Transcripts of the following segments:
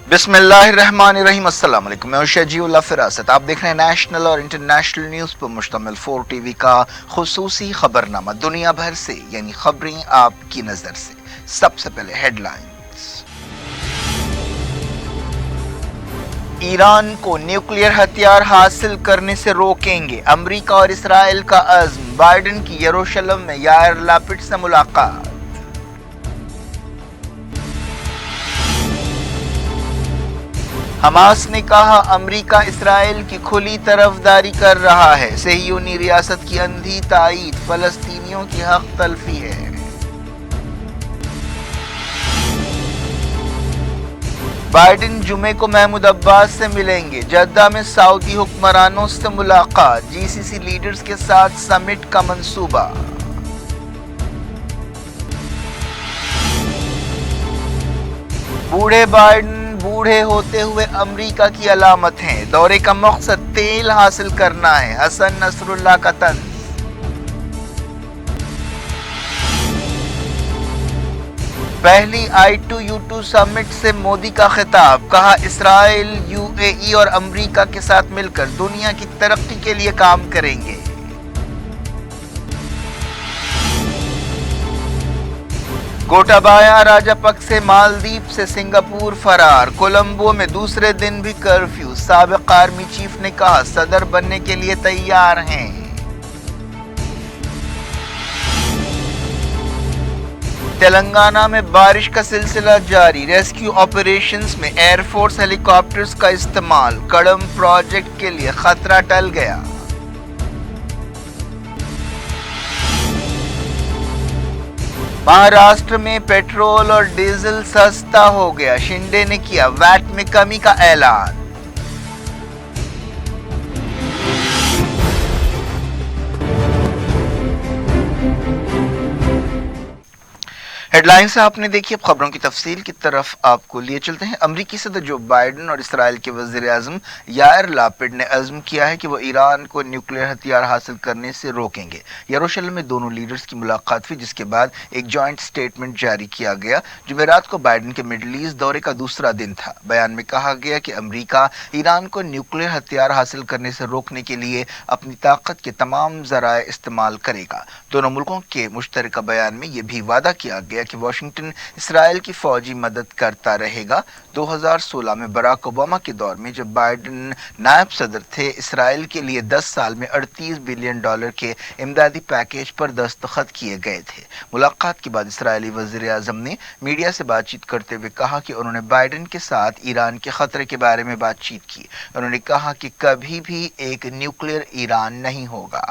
बिस्मिल्लाहिर्रहमानिर्रहीम। अस्सलाम वालेकुम। मैं शजीउल्लाह फिरासत। आप देख रहे हैं नेशनल और इंटरनेशनल न्यूज़ पर मुश्तमिल 4 टीवी का खुसूसी खबरनामा, दुनिया भर से यानी खबरें आपकी नज़र से। सबसे पहले हेडलाइंस। ईरान को न्यूक्लियर हथियार हासिल करने से रोकेंगे, अमेरिका और इसराइल का अज़्म। बाइडेन की यरूशलेम में यायर लैपिड से मुलाकात। हमास ने कहा अमेरिका इसराइल की खुली तरफदारी कर रहा है, सहयूनी रियासत की अंधी ताईद फलस्तीनियों की हक तलफी है। बाइडेन जुमे को महमूद अब्बास से मिलेंगे, जद्दा में सऊदी हुक्मरानों से मुलाकात, जीसीसी लीडर्स के साथ समिट का मंसूबा। बूढ़े बाइडेन बूढ़े होते हुए अमेरिका की अलामत हैं, दौरे का मकसद तेल हासिल करना है, हसन नसरुल्लाह का तंज। पहली I2U2 समिट से मोदी का खिताब, कहा इसराइल, यूएई और अमेरिका के साथ मिलकर दुनिया की तरक्की के लिए काम करेंगे। गोटाबाया राजापक्से मालदीव से सिंगापुर फरार, कोलंबो में दूसरे दिन भी कर्फ्यू, साबिक आर्मी चीफ ने कहा सदर बनने के लिए तैयार हैं। तेलंगाना में बारिश का सिलसिला जारी, रेस्क्यू ऑपरेशंस में एयरफोर्स हेलीकॉप्टर्स का इस्तेमाल, कड़म प्रोजेक्ट के लिए खतरा टल गया। महाराष्ट्र में पेट्रोल और डीजल सस्ता हो गया, शिंदे ने किया वैट में कमी का ऐलान। हेडलाइंस आपने देखी, अब खबरों की तफसील की तरफ आपको लिए चलते हैं। अमरीकी सदर जो बाइडेन और इसराइल के वज़ीर आज़म यायर लैपिड ने अज़्म किया है कि वो ईरान को न्यूक्लियर हथियार हासिल करने से रोकेंगे। यरूशलेम में दोनों लीडर्स की मुलाकात हुई, जिसके बाद एक जॉइंट स्टेटमेंट जारी किया गया। जुमेरात को बाइडेन के मिडल ईस्ट दौरे का दूसरा दिन था। बयान में कहा गया कि अमरीका ईरान को न्यूक्लियर हथियार हासिल करने से रोकने के लिए अपनी ताकत के तमाम ज़राए इस्तेमाल करेगा। दोनों मुल्कों के मुश्तरका बयान में यह भी वादा किया गया कि वाशिंगटन इसराइल की फौजी मदद करता रहेगा। 2016 में बराक ओबामा के दौर में जब बाइडेन नायब सदर थे, इसराइल के लिए 10 साल में $38 बिलियन के इमदादी पैकेज पर दस्तखत किए गए थे। मुलाकात के बाद इसराइली वज़ीर आज़म ने मीडिया से बातचीत करते हुए कहा कि उन्होंने बाइडेन के साथ ईरान के खतरे के बारे में बातचीत की। उन्होंने कहा कि कभी भी एक न्यूक्लियर ईरान नहीं होगा।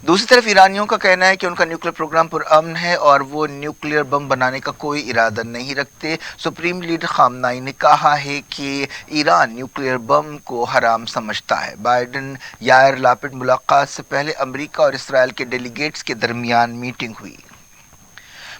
दूसरी तरफ ईरानियों का कहना है कि उनका न्यूक्लियर प्रोग्राम पुरअमन है और वो न्यूक्लियर बम बनाने का कोई इरादा नहीं रखते। सुप्रीम लीडर खामनाई ने कहा है कि ईरान न्यूक्लियर बम को हराम समझता है। बाइडेन यायर लैपिड मुलाकात से पहले अमेरिका और इसराइल के डेलीगेट्स के दरमियान मीटिंग हुई।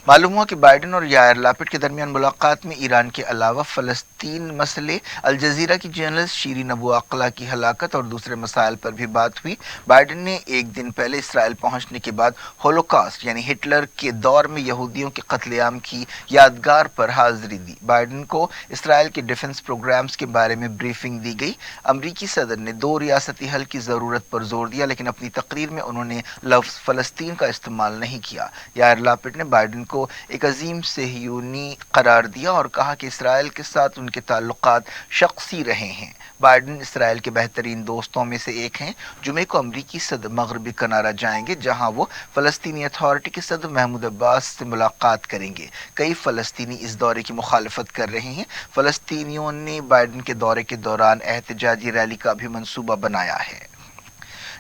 मालूम हुआ कि बाइडेन और यायर लैपिड के दरमियान मुलाकात में ईरान के अलावा फ़लस्तीन मसले, अल जज़ीरा की जर्नलिस्ट शीरीन अबू अक़ला की हलाकत और दूसरे मसाइल पर भी बात हुई। बाइडेन ने एक दिन पहले इसराइल पहुंचने के बाद होलोकॉस्ट यानी हिटलर के दौर में यहूदियों के कत्लेआम की यादगार पर हाजिरी दी। बाइडेन को इसराइल के डिफेंस प्रोग्राम्स के बारे में ब्रीफिंग दी गई। अमरीकी सदर ने 2 रियासती हल की ज़रूरत पर जोर दिया, लेकिन अपनी तकरीर में उन्होंने लफ्ज़ फ़लस्तीन का इस्तेमाल नहीं किया। यायर लैपिड ने बाइडेन को एक अजीम सहयूनी करार दिया और कहा कि इसराइल के साथ उनके ताल्लुकात शख्सी रहे हैं। बाइडेन इसराइल के बेहतरीन दोस्तों में से एक हैं। जुमे को अमरीकी सदर मगरबी किनारा जाएंगे, जहां वो फ़लस्तीनी अथॉरिटी के सदर महमूद अब्बास से मुलाकात करेंगे। कई फ़लस्तीनी इस दौरे की मुखालफत कर रहे हैं। फ़लस्तीनियों ने बाइडेन के दौरे के दौरान एहतजाजी रैली का भी मंसूबा बनाया है।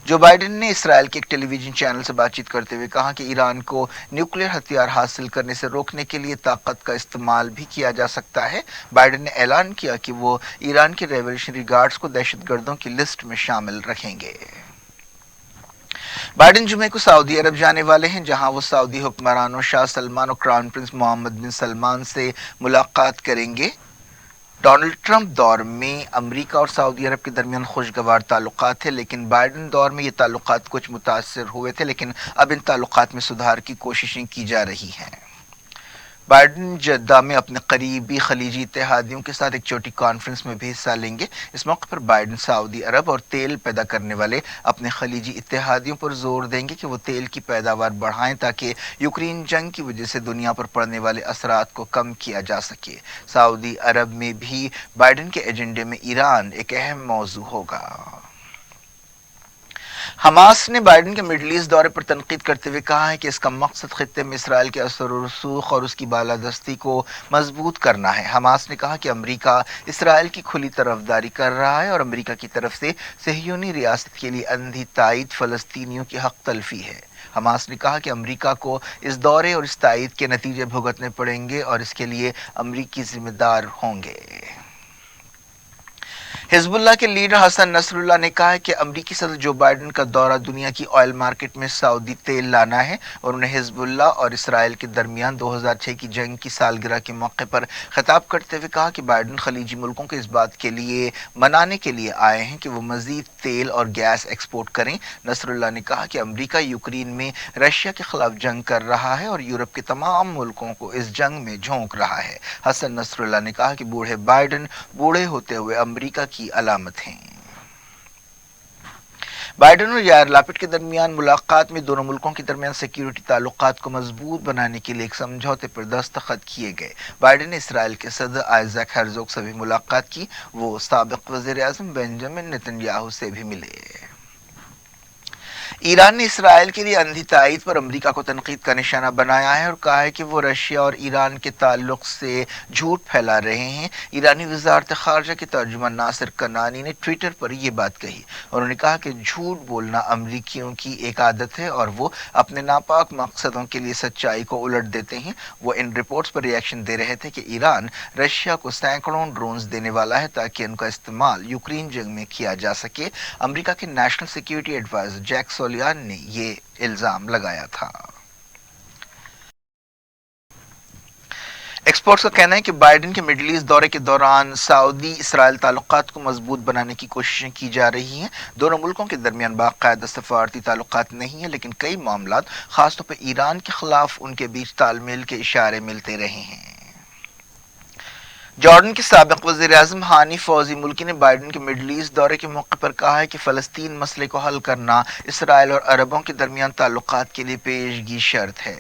जो बाइडेन ने इसराइल के एक टेलीविजन चैनल से बातचीत करते हुए कहा कि ईरान को न्यूक्लियर हथियार हासिल करने से रोकने के लिए ताकत का इस्तेमाल भी किया जा सकता है। बाइडेन ने ऐलान किया कि वो ईरान के रेवोल्यूशनरी गार्ड्स को दहशतगर्दों की लिस्ट में शामिल रखेंगे। बाइडेन जुमे को सऊदी अरब जाने वाले हैं, जहां वो सऊदी हुक्मरानों शाह सलमान और क्राउन प्रिंस मोहम्मद बिन सलमान से मुलाकात करेंगे। डोनाल्ड ट्रंप दौर में अमेरिका और सऊदी अरब के दरमियान खुशगवार ताल्लुकात थे, लेकिन बाइडेन दौर में ये ताल्लुकात कुछ मुतासर हुए थे, लेकिन अब इन ताल्लुकात में सुधार की कोशिशें की जा रही हैं। بائیڈن جدہ میں اپنے قریبی خلیجی اتحادیوں کے ساتھ ایک چھوٹی کانفرنس میں بھی حصہ لیں گے۔ اس موقع پر بائیڈن سعودی عرب اور تیل پیدا کرنے والے اپنے خلیجی اتحادیوں پر زور دیں گے کہ وہ تیل کی پیداوار بڑھائیں تاکہ یوکرین جنگ کی وجہ سے دنیا پر پڑنے والے اثرات کو کم کیا جا سکے۔ سعودی عرب میں بھی بائیڈن کے ایجنڈے میں ایران ایک اہم موضوع ہوگا۔ حماس نے بائیڈن کے مڈل ایسٹ دورے پر تنقید کرتے ہوئے کہا ہے کہ اس کا مقصد خطے میں اسرائیل کے اثر و رسوخ اور اس کی بالادستی کو مضبوط کرنا ہے۔ حماس نے کہا کہ امریکہ اسرائیل کی کھلی طرفداری کر رہا ہے اور امریکہ کی طرف سے صہیونی ریاست کے لیے اندھی تائید فلسطینیوں کی حق تلفی ہے۔ حماس نے کہا کہ امریکہ کو اس دورے اور اس تائید کے نتیجے بھگتنے پڑیں گے اور اس کے لیے امریکی ذمہ دار ہوں گے۔ حزب اللہ کے لیڈر حسن نصر اللہ نے کہا ہے کہ امریکی صدر جو بائیڈن کا دورہ دنیا کی آئل مارکیٹ میں سعودی تیل لانا ہے، اور انہیں حزب اللہ اور اسرائیل کے درمیان 2006 کی جنگ کی سالگرہ کے موقع پر خطاب کرتے ہوئے کہا کہ بائیڈن خلیجی ملکوں کو اس بات کے لیے منانے کے لیے آئے ہیں کہ وہ مزید تیل اور گیس ایکسپورٹ کریں۔ نصر اللہ نے کہا کہ امریکہ یوکرین میں رشیا کے خلاف جنگ کر رہا ہے اور یورپ کے تمام ملکوں کو اس جنگ میں جھونک رہا ہے۔ حسن نصر اللہ نے کہا کہ بوڑھے بائیڈن بوڑھے ہوتے ہوئے امریکہ کی علامت ہیں۔ بائیڈن اور یائر لاپڈ کے درمیان ملاقات میں دونوں ملکوں کے درمیان سیکیورٹی تعلقات کو مضبوط بنانے کے لیے ایک سمجھوتے پر دستخط کیے گئے۔ بائیڈن نے اسرائیل کے صدر آئزیک ہرزوگ سے بھی ملاقات کی، وہ سابق وزیر اعظم بنجامن نتن یاہو سے بھی ملے۔ ایران نے اسرائیل کے لیے اندھی تائید پر امریکہ کو تنقید کا نشانہ بنایا ہے اور کہا ہے کہ وہ رشیا اور ایران کے تعلق سے جھوٹ پھیلا رہے ہیں۔ ایرانی وزارت خارجہ کے ترجمان ناصر کنانی نے ٹویٹر پر یہ بات کہی۔ انہوں نے کہا کہ جھوٹ بولنا امریکیوں کی ایک عادت ہے اور وہ اپنے ناپاک مقصدوں کے لیے سچائی کو الٹ دیتے ہیں۔ وہ ان رپورٹس پر ری ایکشن دے رہے تھے کہ ایران رشیا کو سینکڑوں ڈرونز دینے والا ہے تاکہ ان کا استعمال یوکرین جنگ میں کیا جا سکے۔ امریکہ کے نیشنل سیکیورٹی ایڈوائزر جیک سولیان نے یہ الزام لگایا تھا۔ ایکسپرٹس کا کہنا ہے کہ بائیڈن کے مڈل ایسٹ دورے کے دوران سعودی اسرائیل تعلقات کو مضبوط بنانے کی کوششیں کی جا رہی ہیں۔ دونوں ملکوں کے درمیان باقاعدہ سفارتی تعلقات نہیں ہیں، لیکن کئی معاملات خاص طور پر ایران کے خلاف ان کے بیچ تال میل کے اشارے ملتے رہے ہیں۔ جارڈن کے سابق وزیر اعظم ہانی فوزی ملکی نے بائیڈن کے مڈل ایسٹ دورے کے موقع پر کہا ہے کہ فلسطین مسئلے کو حل کرنا اسرائیل اور عربوں کے درمیان تعلقات کے لیے پیشگی شرط ہے۔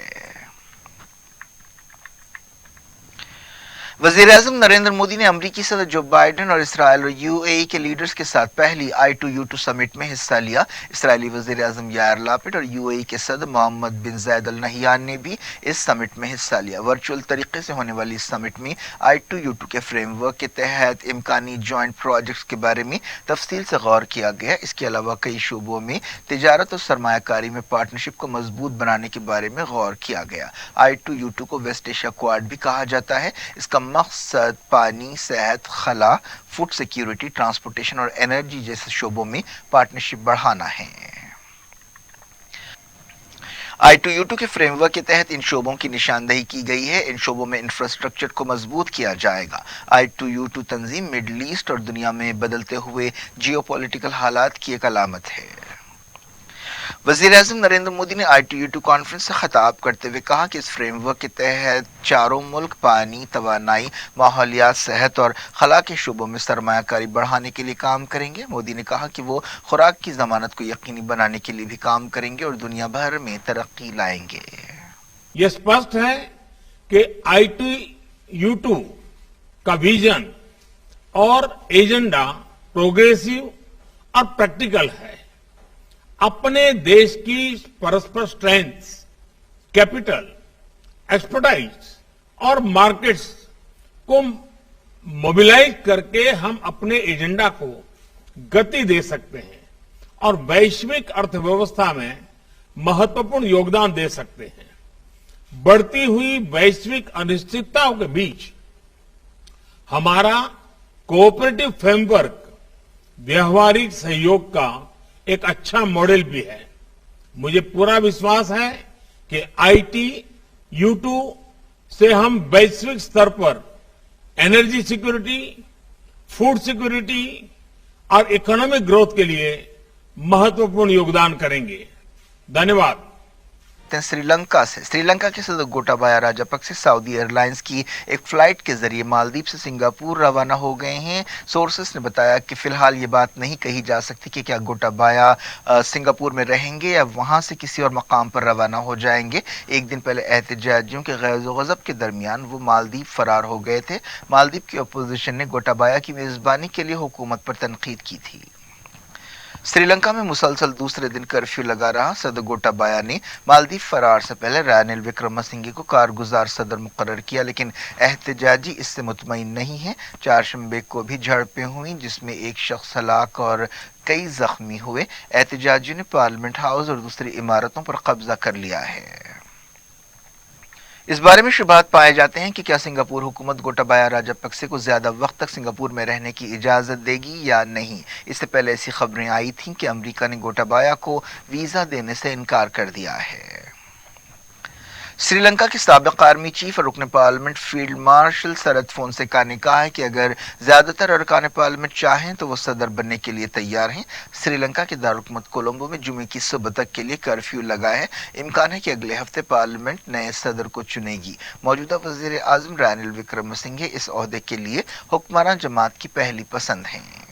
وزیر اعظم نریندر مودی نے امریکی صدر جو بائیڈن اور اسرائیل اور یو اے ای کے لیڈرز کے ساتھ پہلی I2U2 سمٹ میں حصہ لیا۔ اسرائیلی وزیر اعظم یائر لاپڈ اور یو اے ای کے صدر محمد بن زائد ال نہیان نے بھی اس سمٹ میں حصہ لیا۔ ورچوئل طریقے سے ہونے والی اس سمٹ میں I2U2 کے فریم ورک کے تحت امکانی جوائنٹ پروجیکٹس کے بارے میں تفصیل سے غور کیا گیا۔ اس کے علاوہ کئی شعبوں میں تجارت اور سرمایہ کاری میں پارٹنرشپ کو مضبوط بنانے کے بارے میں غور کیا گیا۔ I2U2 کو ویسٹ ایشیا کوارڈ بھی کہا جاتا ہے۔ اس کا مقصد پانی، صحت، خلا، فوڈ سیکیورٹی، ٹرانسپورٹیشن اور انرجی جیسے شعبوں میں پارٹنرشپ بڑھانا ہے۔ I2U2 کے فریم ورک کے تحت ان شعبوں کی نشاندہی کی گئی ہے۔ ان شعبوں میں انفراسٹرکچر کو مضبوط کیا جائے گا۔ I2U2 تنظیم مڈل ایسٹ اور دنیا میں بدلتے ہوئے جیو پولیٹیکل حالات کی ایک علامت ہے۔ وزیر اعظم نریندر مودی نے I2U2 کانفرنس سے خطاب کرتے ہوئے کہا کہ اس فریم ورک کے تحت چاروں ملک پانی، توانائی، ماحولیات، صحت اور خلا کے شعبوں میں سرمایہ کاری بڑھانے کے لیے کام کریں گے۔ مودی نے کہا کہ وہ خوراک کی ضمانت کو یقینی بنانے کے لیے بھی کام کریں گے اور دنیا بھر میں ترقی لائیں گے۔ یہ اسپشٹ ہے کہ I2U2 کا ویژن اور ایجنڈا پروگریسو اور پریکٹیکل ہے۔ اپنے دیش کی پرسپر اسٹرینتھ، کیپٹل، ایکسپرٹائز اور مارکیٹس کو موبلائز کر کے ہم اپنے ایجنڈا کو گتی دے سکتے ہیں اور ویشوک ارتھ ویوستھا میں مہتوپورن یوگدان دے سکتے ہیں۔ بڑھتی ہوئی ویشوک انشچتاؤں کے بیچ ہمارا کوآپریٹو فریم ورک ویوہارک سہیوگ کا ایک اچھا ماڈل بھی ہے۔ مجھے پورا وشواس ہے کہ I2U2 سے ہم ویشوک سطر پر انرجی سیکورٹی، فوڈ سیکورٹی اور اکنامک گروتھ کے لیے مہتوپورن یوگدان کریں گے۔ دھنیہ واد۔ हैं श्रीलंका से। श्रीलंका के सदर गोटाबाया राजपक्से सऊदी एयरलाइंस की एक फ्लाइट के जरिए मालदीव से सिंगापुर रवाना हो गए हैं। सोर्सेस ने बताया कि फिलहाल ये बात नहीं कही जा सकती कि क्या गोटाबाया सिंगापुर में रहेंगे या वहां से किसी और मकाम पर रवाना हो जाएंगे। एक दिन पहले एहतजाजियों के गैज़ व गज़ब के दरमियान वो मालदीव फरार हो गए थे। मालदीव की अपोजिशन ने गोटाबाया की मेज़बानी के लिए हुकूमत पर तनकीद की थी। श्रीलंका में मुसलसल दूसरे दिन कर्फ्यू लगा रहा सदर गोटाबाया ने मालदीव फरार से पहले रानिल विक्रमसिंघे को कारगुजार सदर मुकर्रर किया, लेकिन एहतजाजी इससे मुतमईन नहीं है। चारशंबे को भी झड़पें हुई जिसमें एक शख्स हलाक और कई जख्मी हुए। एहतजाजियों ने पार्लियामेंट हाउस और दूसरी इमारतों पर कब्जा कर लिया है। इस बारे में शुबहात पाए जाते हैं कि क्या सिंगापुर हुकूमत गोटाबाया राजपक्से को ज्यादा वक्त तक सिंगापुर में रहने की इजाजत देगी या नहीं। इससे पहले ऐसी खबरें आई थीं कि अमेरिका ने गोटाबाया को वीजा देने से इनकार कर दिया है। श्रीलंका के साबिक आर्मी चीफ और रुकन पार्लियामेंट फील्ड मार्शल शरद फोंसेका ने कहा है कि अगर ज्यादातर अरकान पार्लियामेंट चाहें तो वो सदर बनने के लिए तैयार हैं। श्रीलंका के दारुलहुकूमत कोलंबो में जुमे की सुबह तक के लिए कर्फ्यू लगा है। इम्कान है कि अगले हफ्ते पार्लियामेंट नए सदर को चुनेगी। मौजूदा वजीर आजम रानिल विक्रमसिंघे इस ओहदे के लिए हुक्मरान जमात की पहली पसंद हैं।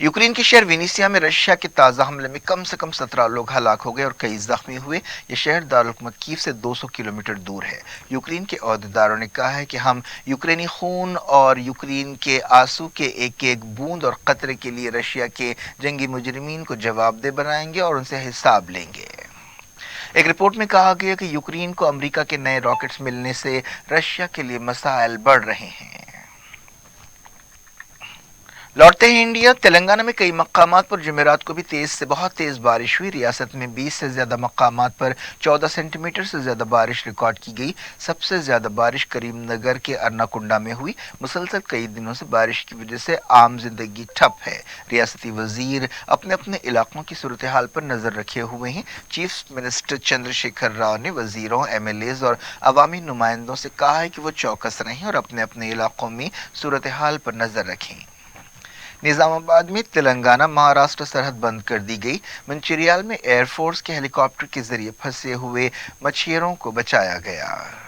यूक्रेन के शहर विनीसिया में रशिया के ताज़ा हमले में कम से कम 17 लोग हलाक हो गए और कई जख्मी हुए। यह शहर दारुलहुकूमत कीव से 200 किलोमीटर दूर है। यूक्रेन के अहदेदारों ने कहा है कि हम यूक्रेनी खून और यूक्रेन के आंसू के एक एक बूंद और कतरे के लिए रशिया के जंगी मुजरिमीन को जवाबदेह बनाएंगे और उनसे हिसाब लेंगे। एक रिपोर्ट में कहा गया कि यूक्रेन को अमेरिका के नए रॉकेट्स मिलने से रशिया के लिए मसाइल बढ़ रहे हैं। लौटते हैं इंडिया। तेलंगाना में कई मकामात पर जुमेरात को भी तेज से बहुत तेज बारिश हुई। रियासत में 20 से ज्यादा मकामात पर 14 सेंटीमीटर से ज्यादा बारिश रिकॉर्ड की गई। सबसे ज्यादा बारिश करीमनगर के अर्नाकुंडा में हुई। मुसलसल कई दिनों से बारिश की वजह से आम जिंदगी ठप है। रियासती वजीर अपने अपने इलाकों की सूरत हाल पर नजर रखे हुए हैं। चीफ मिनिस्टर चंद्रशेखर राव ने वजीरों, MLAs और अवामी नुमाइंदों से कहा है कि वो चौकस रहें और अपने अपने इलाकों में सूरत हाल पर नजर रखें। निजामाबाद में तेलंगाना महाराष्ट्र सरहद बंद कर दी गई। मंचिरियाल में एयरफोर्स के हेलीकॉप्टर के जरिए फंसे हुए मछुआरों को बचाया गया।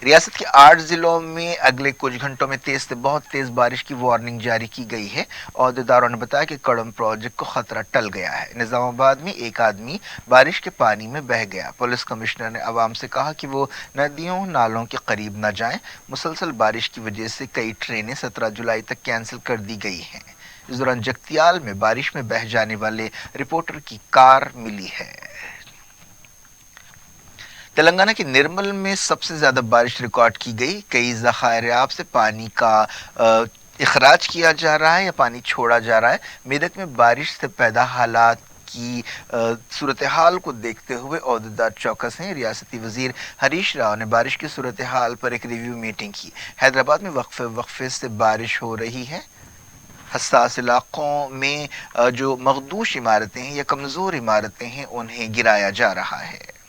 रियासत के 8 जिलों में अगले कुछ घंटों में तेज से बहुत तेज बारिश की वार्निंग जारी की गई है। अहदेदारों ने बताया कि कड़म प्रोजेक्ट को खतरा टल गया है। निजामाबाद में एक आदमी बारिश के पानी में बह गया। पुलिस कमिश्नर ने आवाम से कहा कि वो नदियों नालों के करीब न जाएं। मुसलसल बारिश की वजह से कई ट्रेनें 17 जुलाई तक कैंसिल कर दी गई हैं। इस दौरान जगतियाल में बारिश में बह जाने वाले रिपोर्टर की कार मिली है। तेलंगाना के निर्मल में सबसे ज्यादा बारिश रिकॉर्ड की गई। कई ज़खायर-ए-आब से पानी का इखराज किया जा रहा है या पानी छोड़ा जा रहा है। मेदक में बारिश से पैदा हालात की सूरत हाल को देखते हुए अहदेदार चौकस हैं। रियासती वजीर हरीश राव ने बारिश की सूरत हाल पर एक रिव्यू मीटिंग की। हैदराबाद में वक्फे से बारिश हो रही है। हसास इलाकों में जो मखदूश इमारतें हैं या कमजोर इमारतें हैं उन्हें गिराया जा रहा है।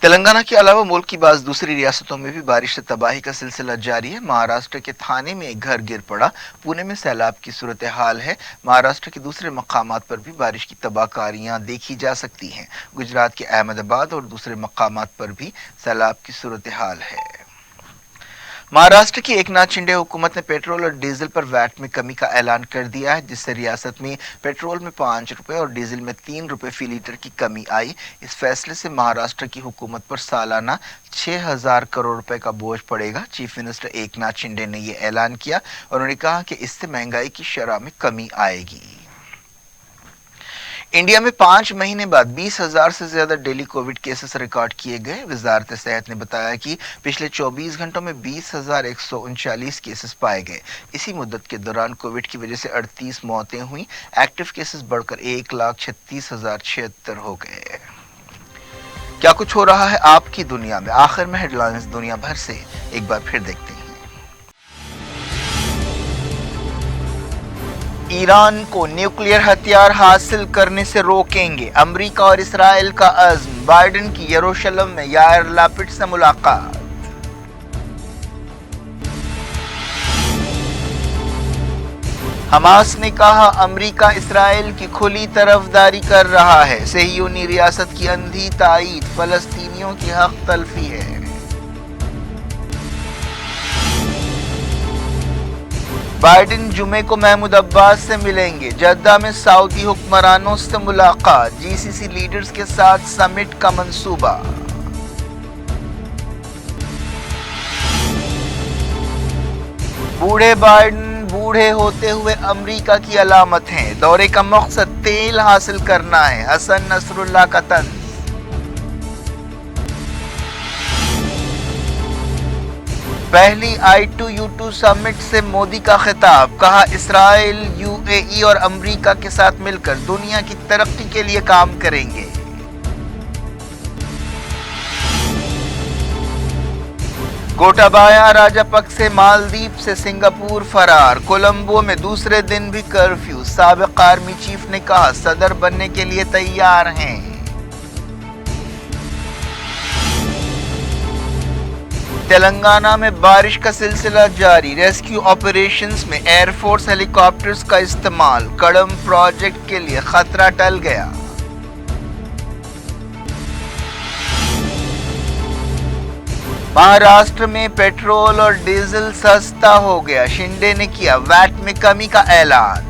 तेलंगाना के अलावा मुल्क की बाज़ दूसरी रियासतों में भी बारिश से तबाही का सिलसिला जारी है। महाराष्ट्र के थाने में एक घर गिर पड़ा। पुणे में सैलाब की सूरत हाल है। महाराष्ट्र के दूसरे मकामात पर भी बारिश की तबाहकारियां देखी जा सकती हैं। गुजरात के अहमदाबाद और दूसरे मकामात पर भी सैलाब की सूरत हाल है। महाराष्ट्र की एकनाथ शिंदे हुकूमत ने पेट्रोल और डीजल पर वैट में कमी का ऐलान कर दिया है, जिससे रियासत में पेट्रोल में 5 रुपए और डीजल में 3 रुपए फी लीटर की कमी आई। इस फैसले से महाराष्ट्र की हुकूमत पर सालाना 6,000 करोड़ रुपए का बोझ पड़ेगा। चीफ मिनिस्टर एकनाथ शिंदे ने यह ऐलान किया। उन्होंने कहा कि इससे महंगाई की शरह में कमी आएगी। इंडिया में 5 महीने बाद 20,000 से ज्यादा डेली कोविड केसेस रिकॉर्ड किए गए। वजारत सेहत ने बताया कि पिछले 24 घंटों में 20,139 केसेस पाए गए। इसी मुद्दत के दौरान कोविड की वजह से 38 मौतें हुई। एक्टिव केसेस बढ़कर 1,36,076 हो गए। क्या कुछ हो रहा है आपकी दुनिया में? आखिर में हेडलाइंस दुनिया भर से एक बार फिर देखते हैं। ईरान को न्यूक्लियर हथियार हासिल करने से रोकेंगे, अमेरिका और इसराइल का अज़्म। बाइडेन की यरूशलेम में यार लापिड से मुलाकात। حماس نے کہا امریکہ اسرائیل کی کھلی طرفداری کر رہا ہے، صہیونی ریاست کی اندھی تائید فلسطینیوں کی حق تلفی ہے۔ بائیڈن جمعے کو محمود عباس سے ملیں گے، جدہ میں سعودی حکمرانوں سے ملاقات، جی سی سی لیڈرز کے ساتھ سمٹ کا منصوبہ۔ بوڑھے بائیڈن بوڑھے ہوتے ہوئے امریکہ کی علامت ہیں، دورے کا مقصد تیل حاصل کرنا ہے، حسن نصر اللہ کا طنز۔ پہلی I2U2 سمٹ سے مودی کا خطاب، کہا اسرائیل UAE اور امریکہ کے ساتھ مل کر دنیا کی ترقی کے لیے کام کریں گے۔ گوٹابایا راجاپکسے مالدیپ سے سنگاپور فرار، کولمبو میں دوسرے دن بھی کرفیو، سابق آرمی چیف نے کہا صدر بننے کے لیے تیار ہیں۔ تلنگانہ میں بارش کا سلسلہ جاری، ریسکیو آپریشنز میں ایئر فورس ہیلی کاپٹرز کا استعمال، کڑم پروجیکٹ کے لیے خطرہ ٹل گیا۔ مہاراشٹر میں پیٹرول اور ڈیزل سستا ہو گیا، شنڈے نے کیا ویٹ میں کمی کا اعلان۔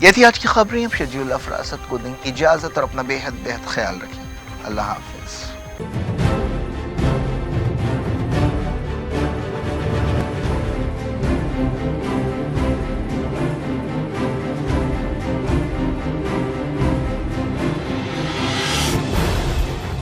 یہ تھی آج کی خبریں، اب شجیع الافراست کو دیں اجازت اور اپنا بے حد خیال رکھیں۔ اللہ حافظ۔